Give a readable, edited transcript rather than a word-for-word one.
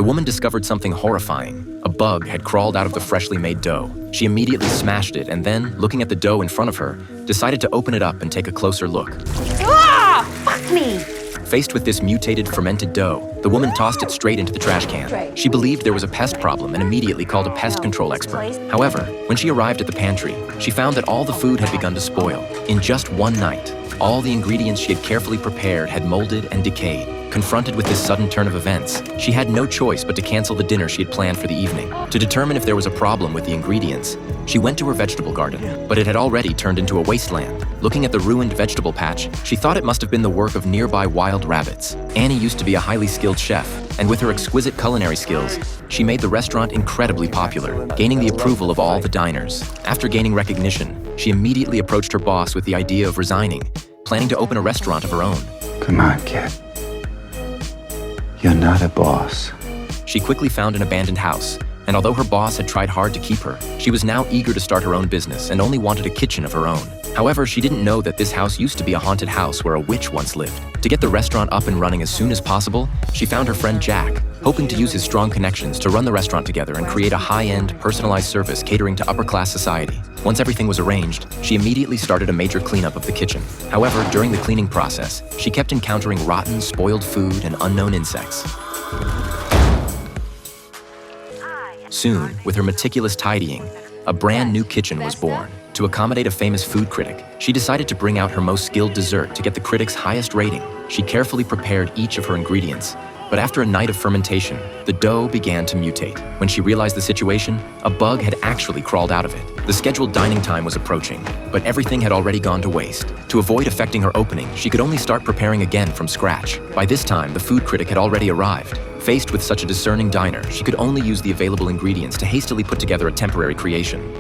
the woman discovered something horrifying. A bug had crawled out of the freshly made dough. She immediately smashed it and then, looking at the dough in front of her, decided to open it up and take a closer look. Ah! Fuck me! Faced with this mutated, fermented dough, the woman tossed it straight into the trash can. She believed there was a pest problem and immediately called a pest control expert. However, when she arrived at the pantry, she found that all the food had begun to spoil. In just one night, all the ingredients she had carefully prepared had molded and decayed. Confronted with this sudden turn of events, she had no choice but to cancel the dinner she had planned for the evening. To determine if there was a problem with the ingredients, she went to her vegetable garden, but it had already turned into a wasteland. Looking at the ruined vegetable patch, she thought it must have been the work of nearby wild rabbits. Annie used to be a highly skilled chef, and with her exquisite culinary skills, she made the restaurant incredibly popular, gaining the approval of all the diners. After gaining recognition, she immediately approached her boss with the idea of resigning, planning to open a restaurant of her own. Come on, kid. You're not a boss. She quickly found an abandoned house, and although her boss had tried hard to keep her, she was now eager to start her own business and only wanted a kitchen of her own. However, she didn't know that this house used to be a haunted house where a witch once lived. To get the restaurant up and running as soon as possible, she found her friend Jack, hoping to use his strong connections to run the restaurant together and create a high-end, personalized service catering to upper-class society. Once everything was arranged, she immediately started a major cleanup of the kitchen. However, during the cleaning process, she kept encountering rotten, spoiled food and unknown insects. Soon, with her meticulous tidying, a brand new kitchen was born. To accommodate a famous food critic, she decided to bring out her most skilled dessert to get the critic's highest rating. She carefully prepared each of her ingredients, but after a night of fermentation, the dough began to mutate. When she realized the situation, a bug had actually crawled out of it. The scheduled dining time was approaching, but everything had already gone to waste. To avoid affecting her opening, she could only start preparing again from scratch. By this time, the food critic had already arrived. Faced with such a discerning diner, she could only use the available ingredients to hastily put together a temporary creation.